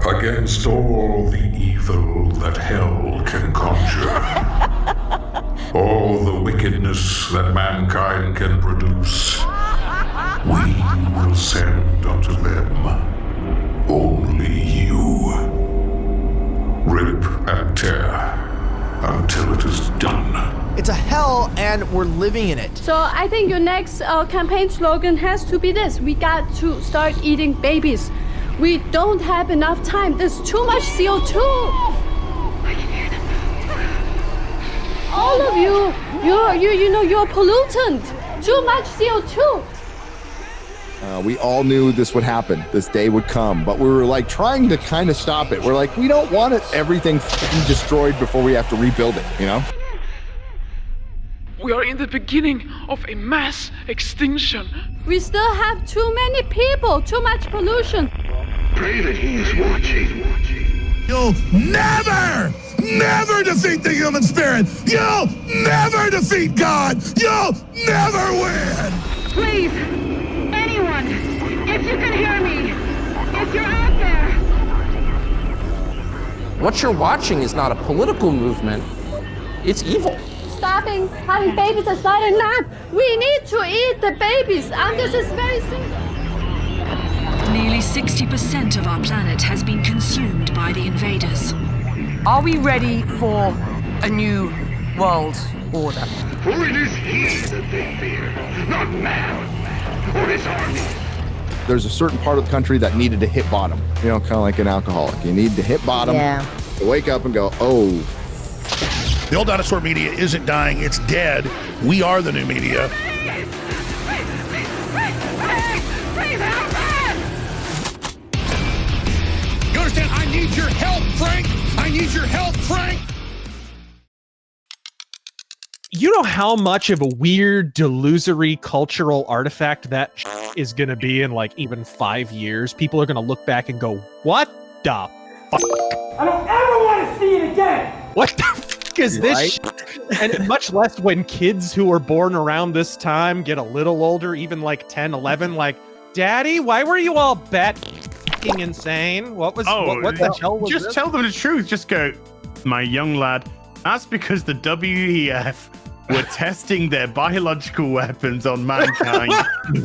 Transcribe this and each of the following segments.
Against all the evil that hell can conjure, all the wickedness that mankind can produce, we will send unto them only you. Rip and tear until it is done. It's a hell, and we're living in it. So I think your next campaign slogan has to be this: we got to start eating babies. We don't have enough time. There's too much CO2. I can hear them. All of you, you're a pollutant. Too much CO2. We all knew this would happen. This day would come, but we were like trying to kind of stop it. We're like, we don't want everything destroyed before we have to rebuild it, you know? We are in the beginning of a mass extinction. We still have too many people, too much pollution. Pray that he is watching. You'll never defeat the human spirit. You'll never defeat God. You'll never win. Please, anyone, if you can hear me, if you're out there. What you're watching is not a political movement. It's evil. Stopping having babies is not enough. We need to eat the babies, and this is very simple. Nearly 60% of our planet has been consumed by the invaders. Are we ready for a new world order? For it is he that they fear, not man or his army. There's a certain part of the country that needed to hit bottom, you know, kind of like an alcoholic. You need to hit bottom to wake up and go, oh. The old dinosaur media isn't dying, it's dead. We are the new media. You understand? I need your help, Frank! I need your help, Frank! You know how much of a weird, delusory cultural artifact that is going to be in like even 5 years? People are going to look back and go, what the fuck? I don't ever want to see it again! What the fuck is this And much less when kids who were born around this time get a little older, even like 10, 11, like, Daddy, why were you all fucking insane? What was, what the hell was Just this? tell them the truth. Just go, my young lad, that's because the WEF were testing their biological weapons on mankind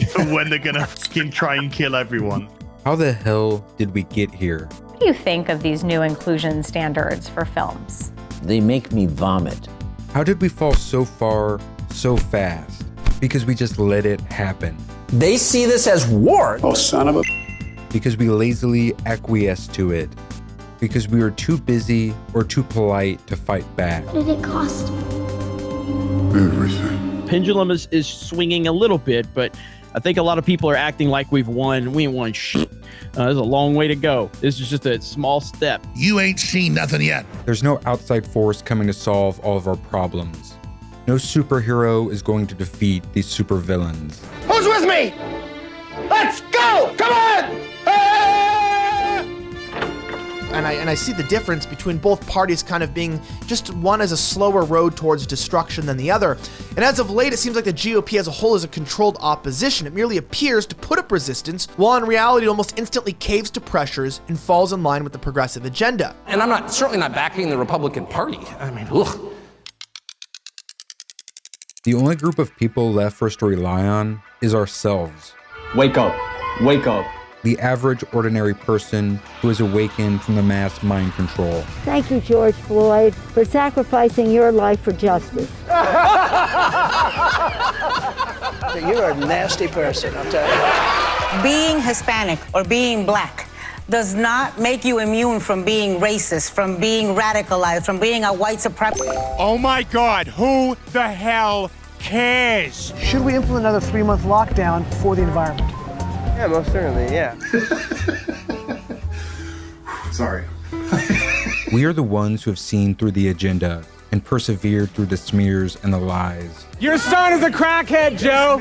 for when they're gonna fucking try and kill everyone. How the hell did we get here? What do you think of these new inclusion standards for films? They make me vomit. How did we fall so far, so fast? Because we just let it happen. They see this as war. Oh, son of a... Because we lazily acquiesced to it. Because we were too busy or too polite to fight back. What did it cost? Everything. Pendulum is swinging a little bit, but I think a lot of people are acting like we've won. We ain't won shit. There's a long way to go. This is just a small step. You ain't seen nothing yet. There's no outside force coming to solve all of our problems. No superhero is going to defeat these supervillains. Who's with me? Let's go! Come on! And I see the difference between both parties kind of being just one as a slower road towards destruction than the other. And as of late, it seems like the GOP as a whole is a controlled opposition. It merely appears to put up resistance, while in reality it almost instantly caves to pressures and falls in line with the progressive agenda. And I'm certainly not backing the Republican Party. I mean, ugh. The only group of people left for us to rely on is ourselves. Wake up. Wake up. The average, ordinary person who is awakened from the mass mind control. Thank you, George Floyd, for sacrificing your life for justice. You're a nasty person, I'll tell you. Being Hispanic or being black does not make you immune from being racist, from being radicalized, from being a white supremacist. Oh my God, who the hell cares? Should we implement another 3-month lockdown for the environment? Yeah, most certainly, yeah. Sorry. We are the ones who have seen through the agenda and persevered through the smears and the lies. Your son is a crackhead, Joe!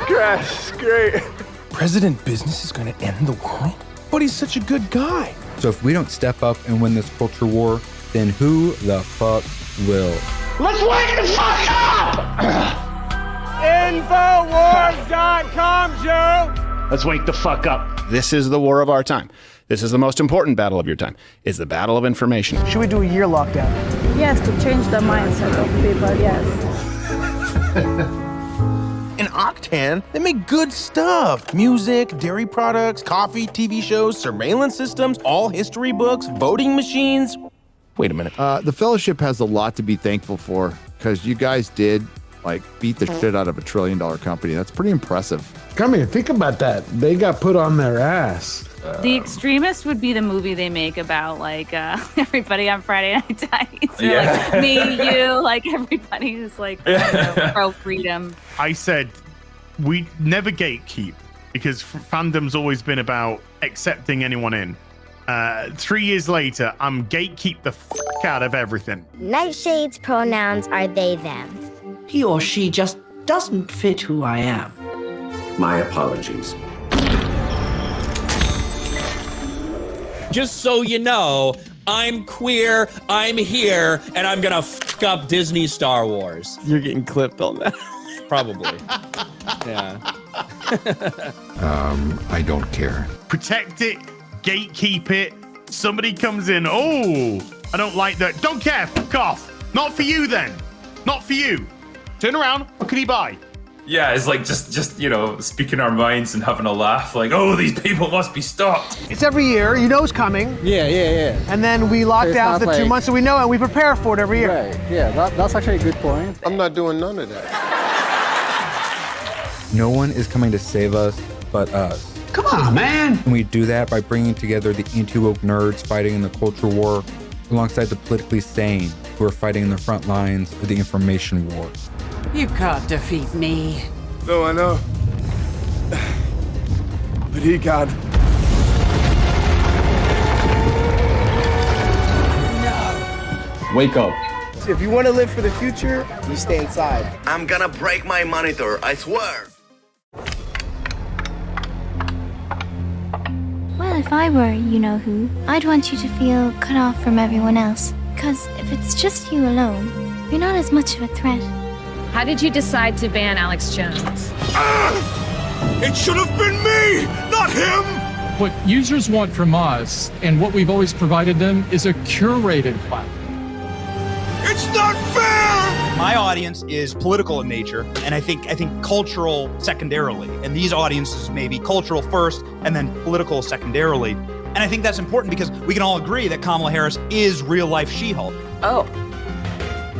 Crash, great. President Business is gonna end the world? But he's such a good guy. So if we don't step up and win this culture war, then who the fuck will? Let's wake the fuck up! Infowars.com, Joe! Let's wake the fuck up. This is the war of our time. This is the most important battle of your time. It's the battle of information. Should we do a year lockdown? Yes, to change the mindset of people, yes. In Octan, they make good stuff. Music, dairy products, coffee, TV shows, surveillance systems, all history books, voting machines. Wait a minute. The Fellowship has a lot to be thankful for because you guys did beat the shit out of $1 trillion company. That's pretty impressive. Come here, think about that. They got put on their ass. The Extremist would be the movie they make about everybody on Friday Night Lights. Yeah. Me, you, everybody who's pro freedom. I said we never gatekeep because fandom's always been about accepting anyone in. 3 years later, I'm gatekeep the f*** out of everything. Nightshade's pronouns are they, them. He or she just doesn't fit who I am. My apologies. Just so you know, I'm queer, I'm here, and I'm gonna f*** up Disney Star Wars. You're getting clipped on that. Probably. Yeah. I don't care. Protect it, gatekeep it. Somebody comes in, oh, I don't like that. Don't care, fuck off. Not for you then. Not for you. Turn around, what can he buy? Yeah, it's just speaking our minds and having a laugh. Oh, these people must be stopped. It's every year. You know it's coming. Yeah. And then we lock down for the 2 months so we know and we prepare for it every year. Right. Yeah, that's actually a good point. I'm not doing none of that. No one is coming to save us but us. Come on, man. And we do that by bringing together the anti-woke nerds fighting in the culture war alongside the politically sane who are fighting in the front lines of the information war. You can't defeat me. No, I know. But he got. No. Wake up. If you want to live for the future, you stay inside. I'm gonna break my monitor, I swear. Well, if I were you-know-who, I'd want you to feel cut off from everyone else. Because if it's just you alone, you're not as much of a threat. How did you decide to ban Alex Jones? It should have been me, not him! What users want from us, and what we've always provided them, is a curated platform. It's not fair! My audience is political in nature, and I think cultural secondarily. And these audiences may be cultural first, and then political secondarily. And I think that's important because we can all agree that Kamala Harris is real-life She-Hulk. Oh,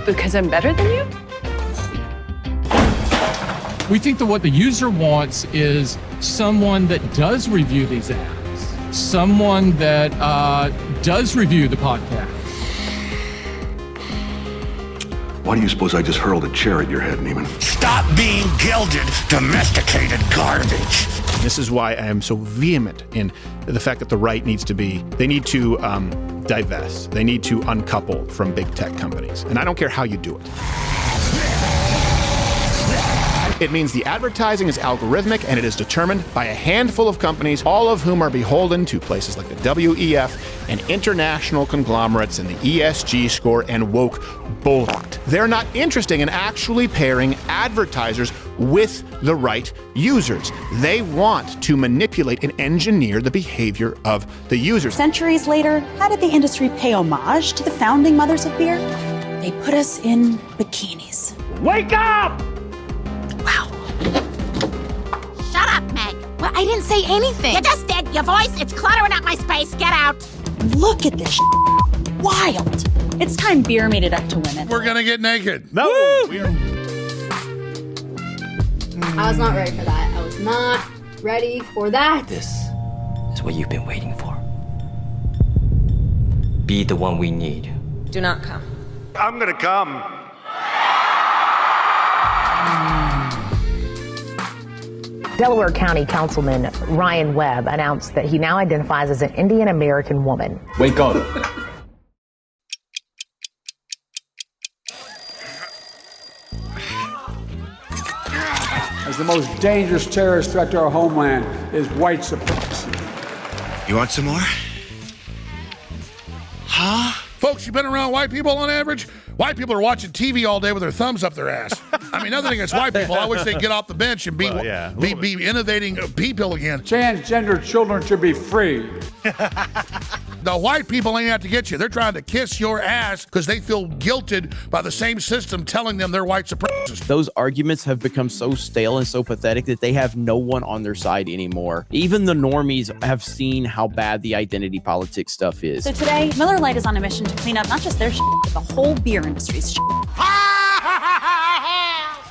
because I'm better than you? We think that what the user wants is someone that does review these apps, someone that does review the podcast. Why do you suppose I just hurled a chair at your head, Neiman? Stop being gilded, domesticated garbage. This is why I am so vehement in the fact that the right needs to be, they need to divest. They need to uncouple from big tech companies. And I don't care how you do it. It means the advertising is algorithmic and it is determined by a handful of companies, all of whom are beholden to places like the WEF and international conglomerates and the ESG score and woke bullshit. They're not interested in actually pairing advertisers with the right users. They want to manipulate and engineer the behavior of the users. Centuries later, how did the industry pay homage to the founding mothers of beer? They put us in bikinis. Wake up! Shut up, Meg. Well, I didn't say anything. You just did. Your voice, it's cluttering up my space. Get out. Look at this wild. It's time beer made it up to women. We're gonna get naked. No. I was not ready for that. I was not ready for that. This is what you've been waiting for. Be the one we need. Do not come. I'm gonna come. Delaware County Councilman Ryan Webb announced that he now identifies as an Indian American woman. Wake up. As the most dangerous terrorist threat to our homeland is white supremacy. You want some more? Folks, you been around white people on average? White people are watching TV all day with their thumbs up their ass. I mean, nothing against white people. I wish they'd get off the bench and be innovating people again. Transgender children should be free. The white people ain't out to get you. They're trying to kiss your ass because they feel guilted by the same system telling them they're white supremacists. Those arguments have become so stale and so pathetic that they have no one on their side anymore. Even the normies have seen how bad the identity politics stuff is. So today, Miller Lite is on a mission to clean up not just their shit, but the whole beer industry's shit.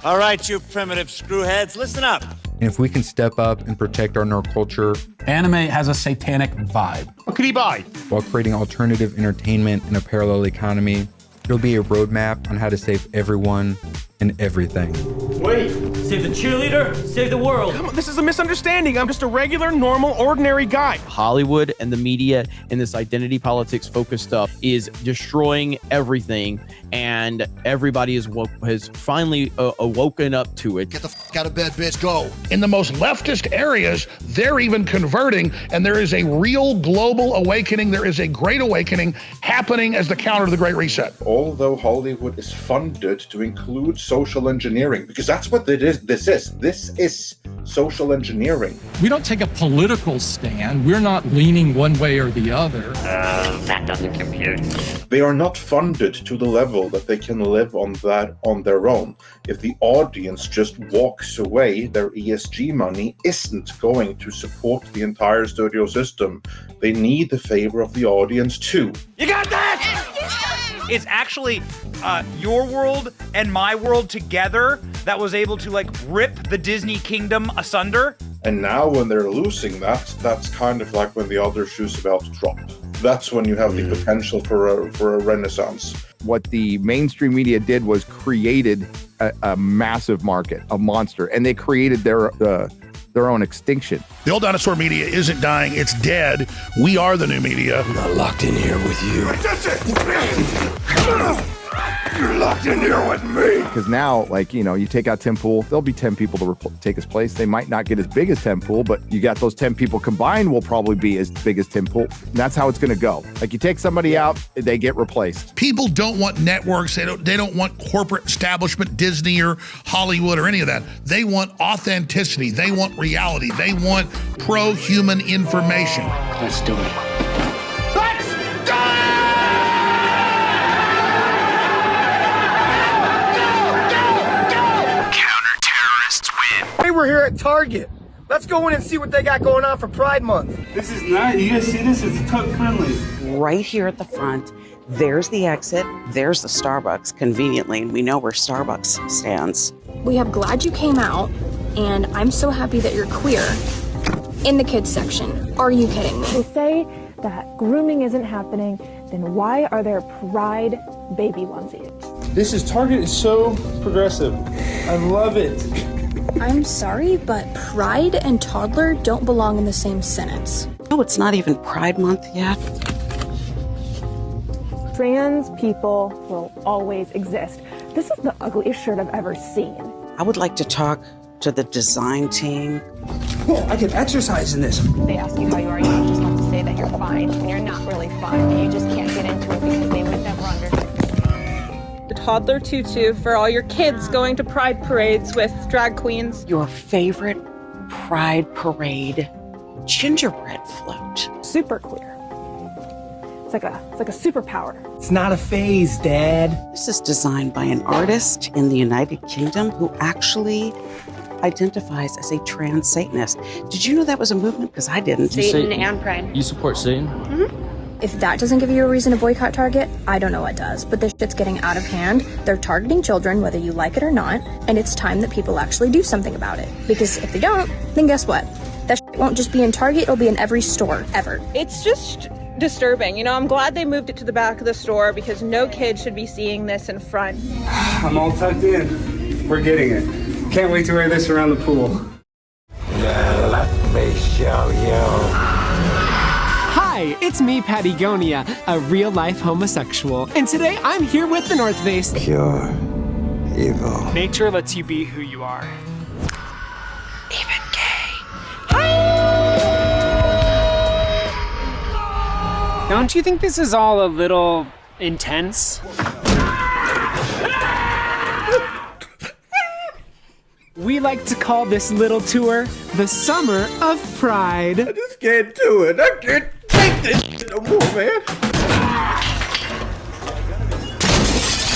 All right, you primitive screwheads, listen up. And if we can step up and protect our nerd culture, anime has a satanic vibe. What could he buy? While creating alternative entertainment in a parallel economy, it'll be a roadmap on how to save everyone and everything. Wait, save the cheerleader, save the world. Come on, this is a misunderstanding. I'm just a regular, normal, ordinary guy. Hollywood and the media and this identity politics focused stuff is destroying everything, and everybody has finally woken up to it. Get the fuck out of bed, bitch, go. In the most leftist areas, they're even converting, and there is a real global awakening. There is a great awakening happening as the counter to the Great Reset. Although Hollywood is funded to include social engineering, because that's what it is. This is social engineering. We don't take a political stand. We're not leaning one way or the other. That doesn't compute. They are not funded to the level that they can live on that on their own. If the audience just walks away, their ESG money isn't going to support the entire studio system. They need the favor of the audience too. You got that? It's actually your world and my world together that was able to like rip the Disney kingdom asunder. And now when they're losing that, that's kind of like when the other shoe's about to drop. That's when you have the potential for a renaissance. What the mainstream media did was created a massive market, a monster, and they created their own extinction. The old dinosaur media isn't dying, it's dead. We are the new media. I'm not locked in here with you. That's it! You're locked in here with me. Because now, like, you know, you take out Tim Pool, there'll be 10 people to take his place. They might not get as big as Tim Pool, but you got those 10 people combined will probably be as big as Tim Pool. And that's how it's going to go. Like, you take somebody out, they get replaced. People don't want networks. They don't want corporate establishment, Disney or Hollywood or any of that. They want authenticity. They want reality. They want pro-human information. Let's do it. Hey, we're here at Target. Let's go in and see what they got going on for Pride Month. This is nice. You guys see this? It's tuck friendly. Right here at the front, there's the exit, there's the Starbucks, conveniently, and we know where Starbucks stands. We have Glad You Came Out, and I'm so happy that you're queer in the kids section. Are you kidding me? They say that grooming isn't happening, then why are there Pride baby onesies? Target is so progressive. I love it. I'm sorry, but pride and toddler don't belong in the same sentence. No, it's not even Pride Month yet. Trans people will always exist. This is the ugliest shirt I've ever seen. I would like to talk to the design team. Oh, I can exercise in this. They ask you how you are, you just have to say that you're fine when you're not really fine. You just can't get into it because they would never understand. The toddler tutu for all your kids going to pride parades with drag queens. Your favorite pride parade gingerbread float. Super queer. It's like a superpower. It's not a phase, Dad. This is designed by an artist in the United Kingdom who actually identifies as a trans Satanist. Did you know that was a movement? Because I didn't. Satan and Pride. You support Satan? Mm-hmm. If that doesn't give you a reason to boycott Target, I don't know what does. But this shit's getting out of hand. They're targeting children, whether you like it or not, and it's time that people actually do something about it. Because if they don't, then guess what? That shit won't just be in Target, it'll be in every store, ever. It's just disturbing. You know, I'm glad they moved it to the back of the store because no kid should be seeing this in front. I'm all tucked in. We're getting it. Can't wait to wear this around the pool. Let me show you. Hi, it's me, Patagonia, a real-life homosexual, and today I'm here with the North Face. Pure evil. Nature lets you be who you are. Even gay. Don't you think this is all a little intense? We like to call this little tour the Summer of Pride. I just can't do it. I can't take this shit no more, man.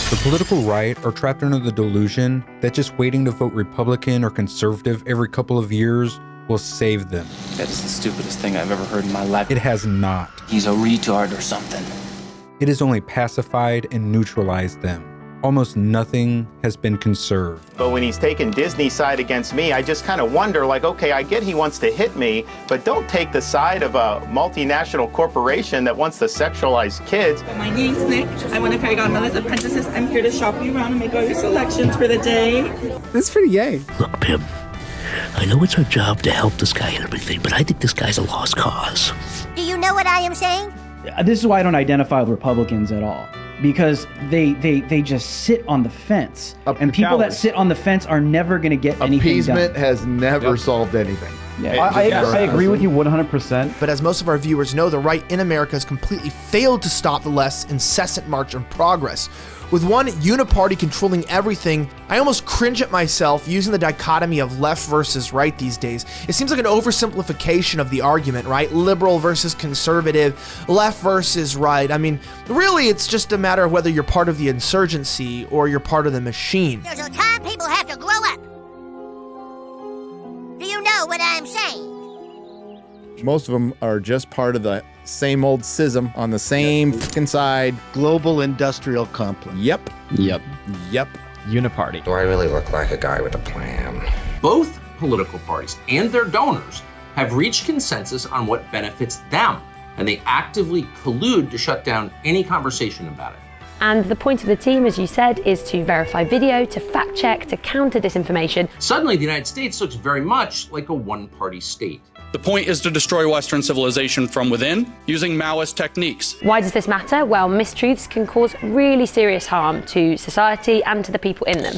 The political right are trapped under the delusion that just waiting to vote Republican or conservative every couple of years will save them. That is the stupidest thing I've ever heard in my life. It has not. He's a retard or something. It has only pacified and neutralized them. Almost nothing has been conserved. But when he's taking Disney's side against me, I just kind of wonder, like, okay, I get he wants to hit me, but don't take the side of a multinational corporation that wants to sexualize kids. My name's Nick. I'm one of Fairy Godmother's apprentices. I'm here to shop you around and make all your selections for the day. That's pretty gay. Look, Pim, I know it's our job to help this guy and everything, but I think this guy's a lost cause. Do you know what I am saying? This is why I don't identify with Republicans at all. Because they just sit on the fence. And people that sit on the fence are never going to get anything done. Appeasement has never solved anything. Yeah, I agree with you 100%. But as most of our viewers know, the right in America has completely failed to stop the left's incessant march on progress. With one uniparty controlling everything, I almost cringe at myself using the dichotomy of left versus right these days. It seems like an oversimplification of the argument, right? Liberal versus conservative, left versus right. I mean, really, it's just a matter of whether you're part of the insurgency or you're part of the machine. There's a time people have to grow up. Do you know what I am saying? Most of them are just part of the same old schism on the same fucking side. Global industrial complex. Yep. Uniparty. Do I really look like a guy with a plan? Both political parties and their donors have reached consensus on what benefits them, and they actively collude to shut down any conversation about it. And the point of the team, as you said, is to verify video, to fact check, to counter disinformation. Suddenly, the United States looks very much like a one-party state. The point is to destroy Western civilization from within using Maoist techniques. Why does this matter? Well, mistruths can cause really serious harm to society and to the people in them.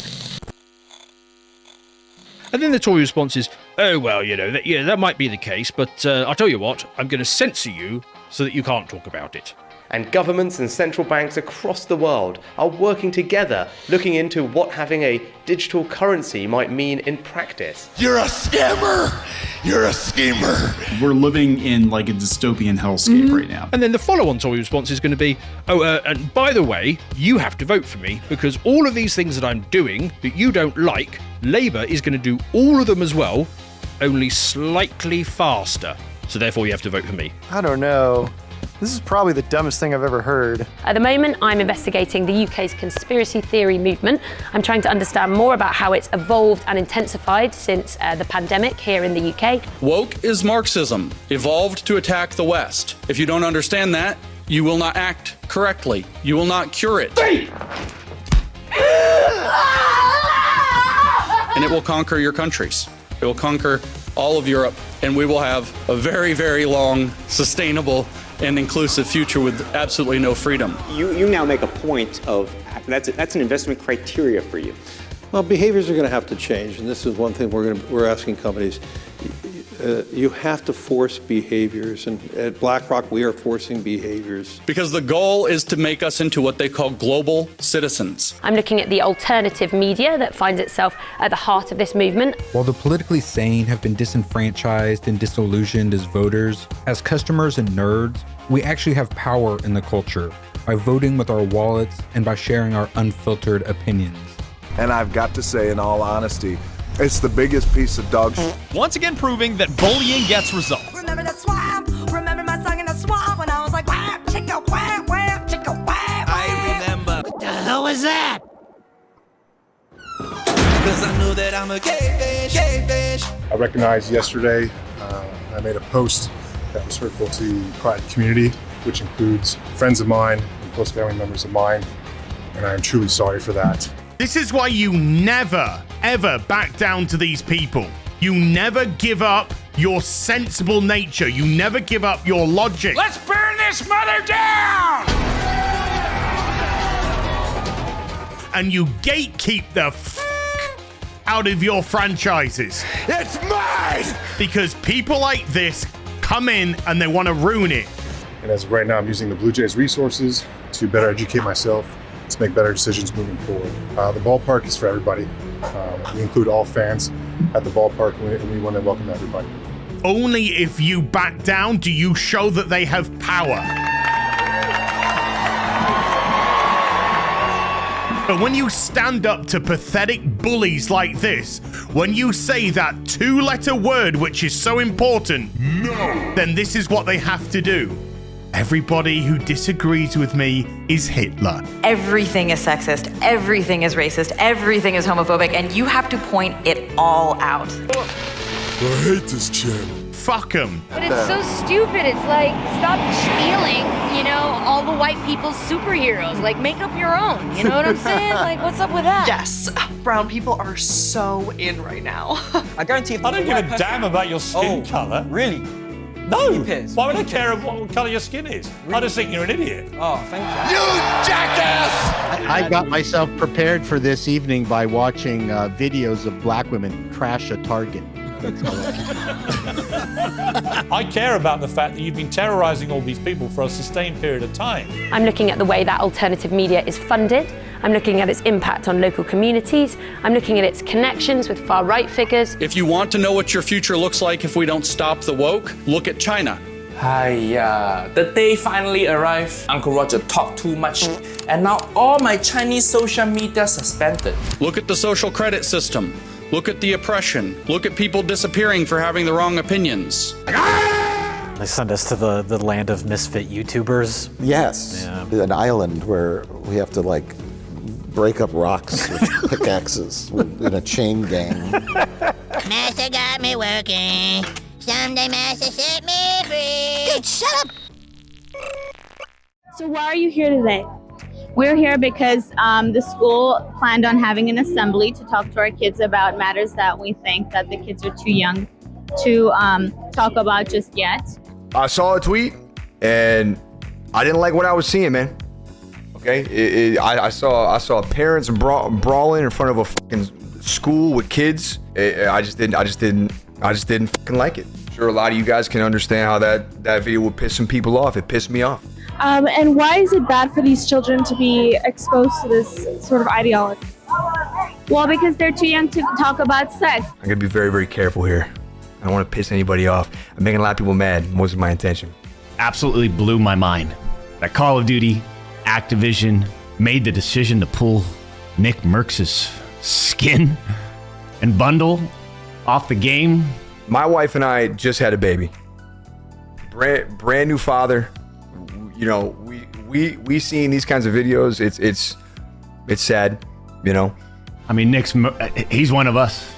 And then the Tory response is, oh, well, that might be the case, but I'll tell you what, I'm going to censor you so that you can't talk about it. And governments and central banks across the world are working together, looking into what having a digital currency might mean in practice. You're a scammer! You're a schemer! We're living in like a dystopian hellscape right now. And then the follow-on Tory response is going to be, and by the way, you have to vote for me because all of these things that I'm doing that you don't like, Labour is going to do all of them as well, only slightly faster. So therefore you have to vote for me. I don't know. This is probably the dumbest thing I've ever heard. At the moment, I'm investigating the UK's conspiracy theory movement. I'm trying to understand more about how it's evolved and intensified since the pandemic here in the UK. Woke is Marxism, evolved to attack the West. If you don't understand that, you will not act correctly. You will not cure it. And it will conquer your countries. It will conquer all of Europe, and we will have a very, very long, sustainable, and inclusive future with absolutely no freedom. You now make a point of that's an investment criteria for you. Well, behaviors are going to have to change, and this is one thing we're asking companies. You have to force behaviors, and at BlackRock we are forcing behaviors. Because the goal is to make us into what they call global citizens. I'm looking at the alternative media that finds itself at the heart of this movement. While the politically sane have been disenfranchised and disillusioned as voters, as customers and nerds, we actually have power in the culture by voting with our wallets and by sharing our unfiltered opinions. And I've got to say, in all honesty, it's the biggest piece of dog shit. Once again proving that bullying gets results. Remember the swamp? Remember my song in the swamp when I was like, wham, chicka, wham, wham, chicka, wham, wham. I remember. What the hell was that? Because I know that I'm a gay fish. I recognized yesterday, I made a post that was hurtful to the Pride community, which includes friends of mine and close family members of mine, and I am truly sorry for that. This is why you never, ever back down to these people. You never give up your sensible nature. You never give up your logic. Let's burn this mother down! And you gatekeep the out of your franchises. It's mine! Because people like this come in and they want to ruin it. And as of right now, I'm using the Blue Jays resources to better educate myself, to make better decisions moving forward. The ballpark is for everybody. We include all fans at the ballpark, and we want to welcome everybody. Only if you back down do you show that they have power. But when you stand up to pathetic bullies like this, when you say that 2-letter word which is so important, no, then this is what they have to do. Everybody who disagrees with me is Hitler. Everything is sexist, everything is racist, everything is homophobic, and you have to point it all out. I hate this channel. Fuck them. But it's so stupid. It's like, stop stealing, all the white people's superheroes. Like, make up your own. You know what I'm saying? Like, what's up with that? Yes, brown people are so in right now. I guarantee if I don't give a damn about your skin color. Really? No. Why would I care what color your skin is? Really? I just think you're an idiot. Oh, thank you. You jackass! I got myself prepared for this evening by watching videos of black women trash a Target. I care about the fact that you've been terrorizing all these people for a sustained period of time. I'm looking at the way that alternative media is funded. I'm looking at its impact on local communities. I'm looking at its connections with far-right figures. If you want to know what your future looks like if we don't stop the woke, look at China. Hiya, the day finally arrived. Uncle Roger talked too much, and now all my Chinese social media suspended. Look at the social credit system. Look at the oppression. Look at people disappearing for having the wrong opinions. They send us to the land of misfit YouTubers. Yes, yeah. An island where we have to break up rocks with pickaxes in a chain gang. Master got me working. Someday Master set me free. Dude, shut up! So why are you here today? We're here because the school planned on having an assembly to talk to our kids about matters that we think that the kids are too young to talk about just yet. I saw a tweet and I didn't like what I was seeing, man. Okay, I saw parents brawling in front of a fucking school with kids. I just didn't fucking like it. Sure, a lot of you guys can understand how that video would piss some people off. It pissed me off. And why is it bad for these children to be exposed to this sort of ideology? Well, because they're too young to talk about sex. I'm gonna be very, very careful here. I don't want to piss anybody off. I'm making a lot of people mad. Wasn't my intention. Absolutely blew my mind that Call of Duty, Activision made the decision to pull NickMercs' skin and bundle off the game. My wife and I just had a baby. Brand new father. We seen these kinds of videos. It's sad, I mean, he's one of us.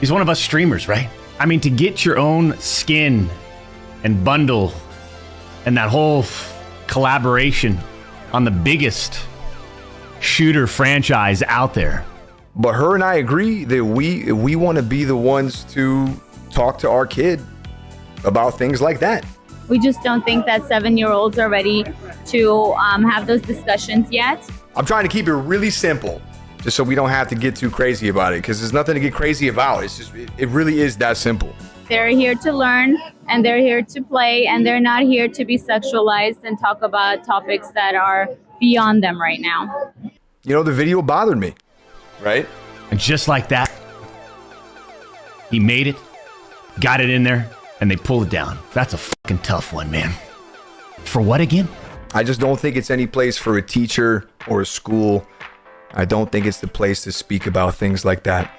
He's one of us streamers, right? I mean, to get your own skin and bundle and that whole collaboration on the biggest shooter franchise out there. But her and I agree that we want to be the ones to talk to our kid about things like that. We just don't think that 7-year-olds are ready to have those discussions yet. I'm trying to keep it really simple, just so we don't have to get too crazy about it, because there's nothing to get crazy about. It's just, it really is that simple. They're here to learn, and they're here to play, and they're not here to be sexualized and talk about topics that are beyond them right now. The video bothered me, right? And just like that, he made it, got it in there, and they pulled it down. That's a fucking tough one, man. For what again? I just don't think it's any place for a teacher or a school. I don't think it's the place to speak about things like that.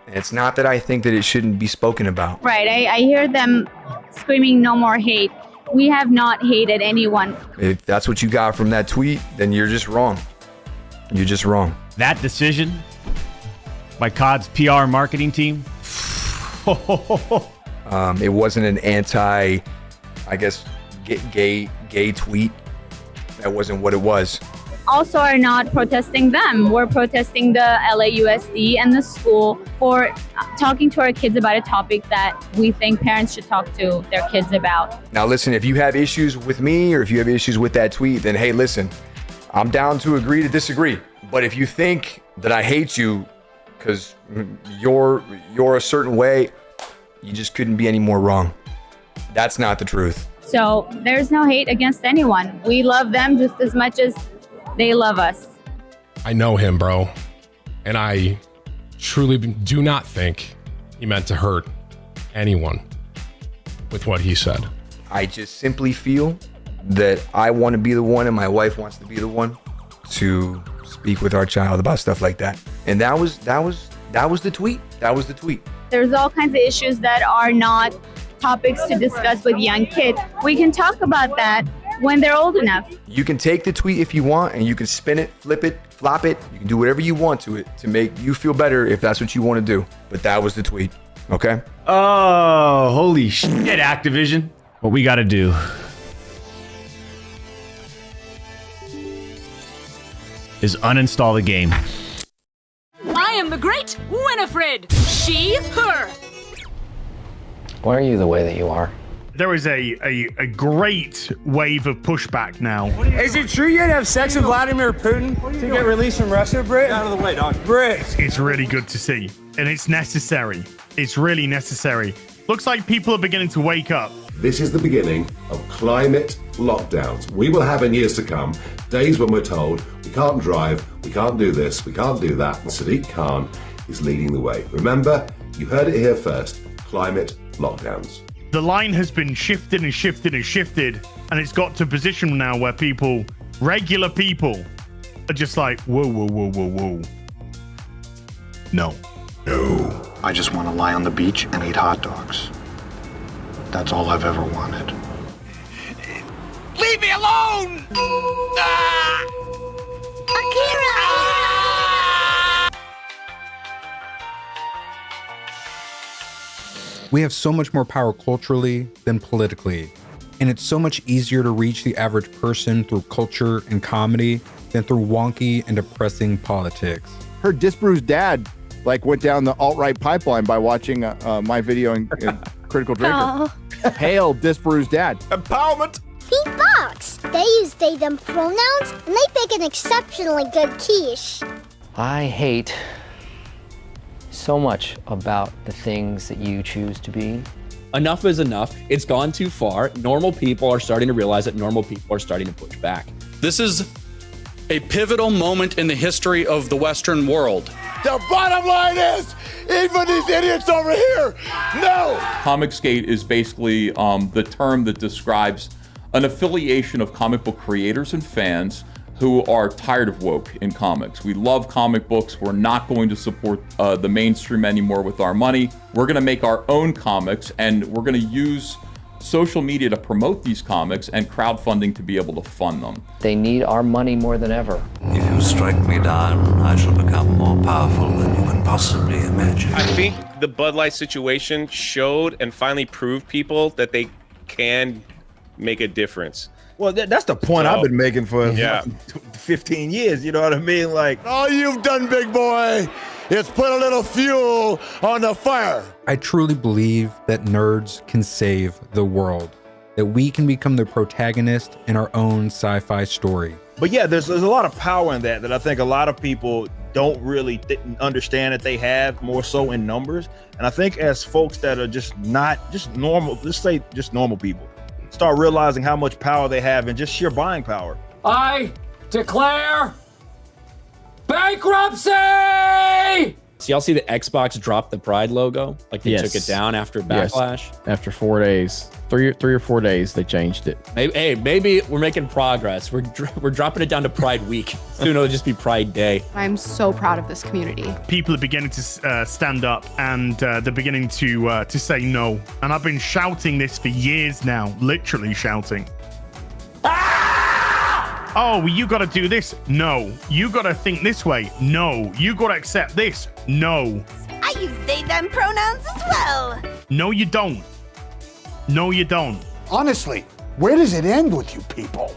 And it's not that I think that it shouldn't be spoken about. Right, I hear them screaming no more hate. We have not hated anyone. If that's what you got from that tweet, then you're just wrong. You're just wrong. That decision by COD's PR marketing team. It wasn't an anti, gay tweet. That wasn't what it was. Also are not protesting them. We're protesting the LAUSD and the school for talking to our kids about a topic that we think parents should talk to their kids about. Now listen, if you have issues with me or if you have issues with that tweet, then hey, listen, I'm down to agree to disagree. But if you think that I hate you because you're a certain way, you just couldn't be any more wrong. That's not the truth. So there's no hate against anyone. We love them just as much as they love us. I know him, bro. And I truly do not think he meant to hurt anyone with what he said. I just simply feel that I want to be the one and my wife wants to be the one to speak with our child about stuff like that. And that was the tweet. That was the tweet. There's all kinds of issues that are not topics to discuss with young kids. We can talk about that when they're old enough. You can take the tweet if you want and you can spin it, flip it, flop it. You can do whatever you want to it to make you feel better if that's what you want to do. But that was the tweet, okay? Oh, holy shit, Activision. What we got to do is uninstall the game. I am the great Winifred. She, her. Why are you the way that you are? There is a great wave of pushback now. Is it true you had to have sex with Vladimir Putin to get released from Russia, Brit? Out of the way, dog. Brit. It's really good to see, and it's necessary. It's really necessary. Looks like people are beginning to wake up. This is the beginning of climate lockdowns. We will have in years to come days when we're told we can't drive, we can't do this, we can't do that, and Sadiq Khan is leading the way. Remember, you heard it here first, climate lockdowns. The line has been shifted and shifted and shifted, and it's got to a position now where people, regular people, are just like, whoa, whoa, whoa, whoa, whoa. No. No. I just want to lie on the beach and eat hot dogs. That's all I've ever wanted. Leave me alone! We have so much more power culturally than politically, and it's so much easier to reach the average person through culture and comedy than through wonky and depressing politics. Her disbruised dad went down the alt-right pipeline by watching my video in Critical Drinker. Hail disbruised dad. Empowerment. Pete Box. They use they them pronouns and they make an exceptionally good quiche. I hate so much about the things that you choose to be. Enough is enough. It's gone too far. Normal people are starting to realize that normal people are starting to push back. This is a pivotal moment in the history of the Western world. The bottom line is, even these idiots over here, no! Comicsgate is basically the term that describes an affiliation of comic book creators and fans who are tired of woke in comics. We love comic books. We're not going to support the mainstream anymore with our money. We're gonna make our own comics, and we're gonna use social media to promote these comics and crowdfunding to be able to fund them. They need our money more than ever. If you strike me down, I shall become more powerful than you can possibly imagine. I think the Bud Light situation showed and finally proved people that they can make a difference. Well, that's the point I've been making for 15 years, you know what I mean? Like, all you've done, big boy, is put a little fuel on the fire. I truly believe that nerds can save the world, that we can become the protagonist in our own sci-fi story. but yeah, there's a lot of power in that I think a lot of people don't really understand that they have, more so in numbers. And I think as folks that are just normal, let's say just normal people, start realizing how much power they have and just sheer buying power. I declare bankruptcy! So y'all see the Xbox drop the Pride logo? Like they took it down after Backlash? Yes. After 4 days. Three or 4 days, they changed it. Maybe we're making progress. We're dropping it down to Pride Week. Soon it'll just be Pride Day. I'm so proud of this community. People are beginning to stand up, and they're beginning to say no. And I've been shouting this for years now, literally shouting. Oh, you gotta do this? No. You gotta think this way? No. You gotta accept this? No. I use they them pronouns as well. No, you don't. No, you don't. Honestly, where does it end with you people?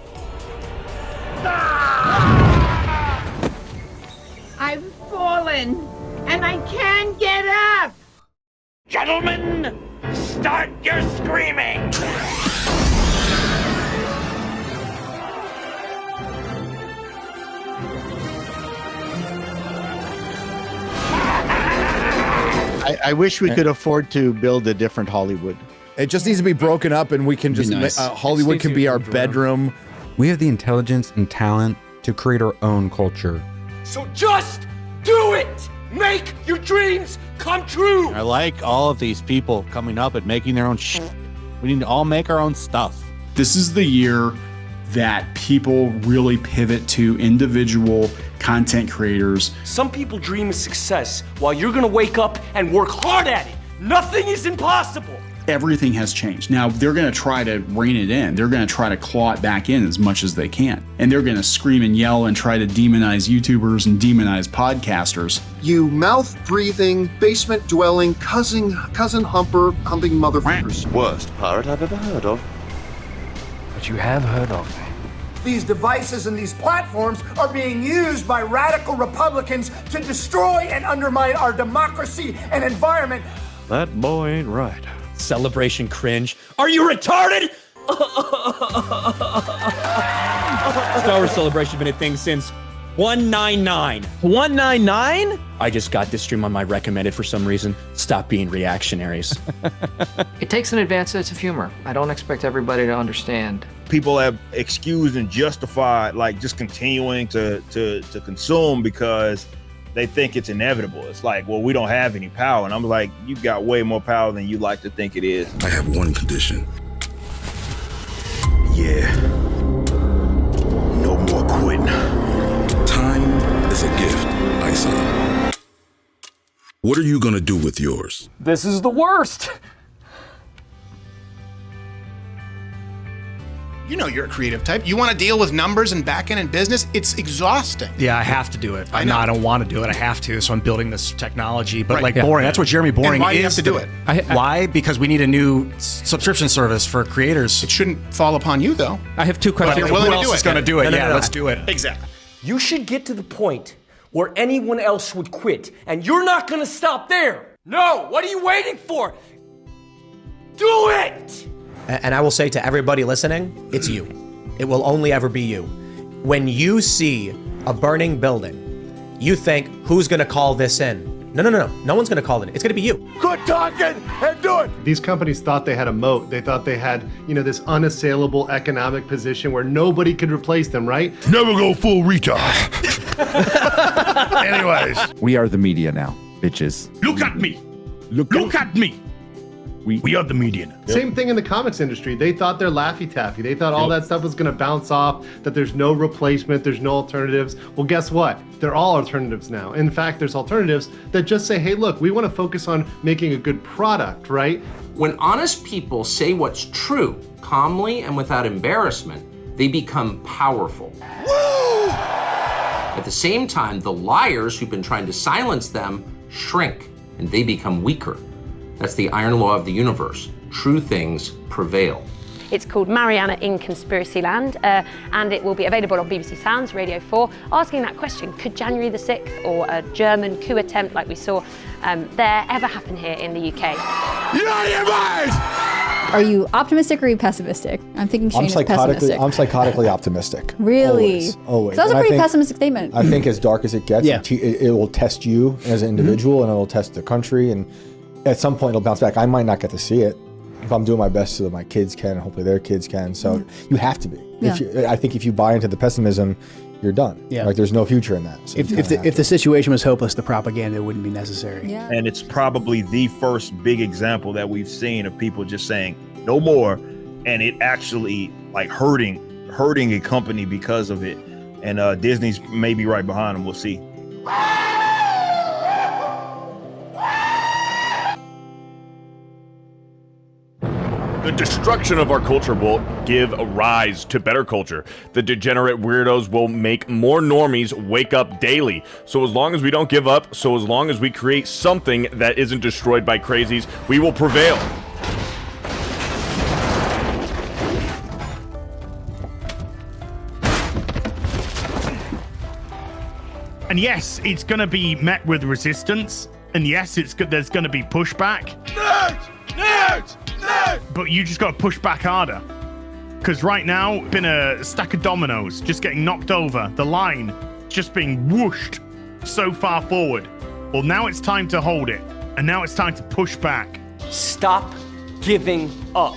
I've fallen, and I can't get up. Gentlemen, start your screaming. I wish we could afford to build a different Hollywood. It just needs to be broken up, and we can just Hollywood can be our bedroom. We have the intelligence and talent to create our own culture. So just do it! make your dreams come true. I like all of these people coming up and making their own shit. We need to all make our own stuff. This is the year that people really pivot to individual content creators. Some people dream of success while you're gonna wake up and work hard at it. Nothing is impossible. Everything has changed. Now, they're going to try to rein it in. They're going to try to claw it back in as much as they can. And they're going to scream and yell and try to demonize YouTubers and demonize podcasters. You mouth-breathing, basement-dwelling, cousin humping motherfuckers. Worst pirate I've ever heard of. But you have heard of me. These devices and these platforms are being used by radical Republicans to destroy and undermine our democracy and environment. That boy ain't right. Celebration cringe. Are you retarded? Star Wars Celebration has been a thing since 199. 199? I just got this stream on my recommended for some reason. Stop being reactionaries. It takes an advanced sense of humor. I don't expect everybody to understand. People have excused and justified like just continuing to consume because they think it's inevitable. It's like, well, we don't have any power. And I'm like, you've got way more power than you like to think it is. I have one condition. Yeah. No more quitting. Time is a gift, Hasan. What are you gonna do with yours? This is the worst. You know you're a creative type. You want to deal with numbers and back-end and business? It's exhausting. Yeah, I have to do it. I don't want to do it. I have to. So I'm building this technology. But Right. boring. That's what Jeremy Boring And why is. do you have to do it? Why? Because we need a new subscription service for creators. It shouldn't fall upon you, though. I have two questions. Who else is going to do it? No. Let's do it. Exactly. You should get to the point where anyone else would quit, and you're not gonna stop there. No, what are you waiting for? Do it! And I will say to everybody listening, it's you. It will only ever be you. When you see a burning building, you think, who's gonna call this in? No. No one's gonna call it in. It's gonna be you. Quit talking and do it. These companies thought they had a moat. They thought they had, this unassailable economic position where nobody could replace them, right? Never go full retard. Anyways. We are the media now, bitches. Look at me. Look at me. We are the media now. Same thing in the comics industry. They thought they're Laffy Taffy. They thought all that stuff was going to bounce off, that there's no replacement, there's no alternatives. Well, guess what? They're all alternatives now. In fact, there's alternatives that just say, hey, look, we want to focus on making a good product, right? When honest people say what's true, calmly and without embarrassment, they become powerful. Woo! At the same time, the liars who've been trying to silence them shrink, and they become weaker. That's the iron law of the universe. True things prevail. It's called Mariana in Conspiracy Land, and it will be available on BBC Sounds, Radio 4, asking that question, could January the 6th or a German coup attempt like we saw there ever happen here in the UK? You're out of your mind! Are you optimistic or are you pessimistic? I'm thinking Shane is pessimistic. I'm psychotically optimistic. Really? Always. So that was a pretty think, pessimistic statement. I think as dark as it gets, it will test you as an individual and it will test the country, and at some point it'll bounce back. I might not get to see it, but I'm doing my best so that my kids can, hopefully their kids can. So you have to be. I think if you buy into the pessimism, you're done. Yeah. Like there's no future in that. So If the situation was hopeless, the propaganda wouldn't be necessary. Yeah. And it's probably the first big example that we've seen of people just saying no more, and it actually like hurting a company because of it. And Disney's maybe right behind them. We'll see. The destruction of our culture will give a rise to better culture. The degenerate weirdos will make more normies wake up daily. So as long as we don't give up, so as long as we create something that isn't destroyed by crazies, we will prevail. And yes, it's going to be met with resistance. And yes, there's going to be pushback. Nerds! Nerds! Nerds! But you just got to push back harder. Because right now, it's been a stack of dominoes just getting knocked over. The line just being whooshed so far forward. Well, now it's time to hold it. And now it's time to push back. Stop giving up.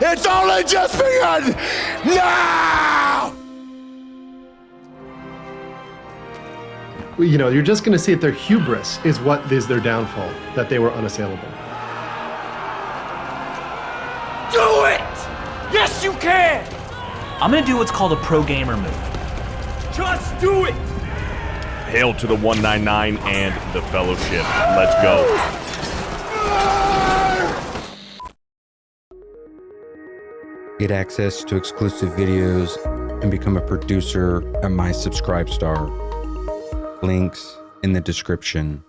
It's only just begun! Now! you're just going to see that their hubris is what is their downfall, that they were unassailable. Do it! Yes, you can! I'm gonna do what's called a pro gamer move. Just do it! Hail to the 199 and the Fellowship. Let's go. Get access to exclusive videos and become a producer at my Subscribe Star. Links in the description.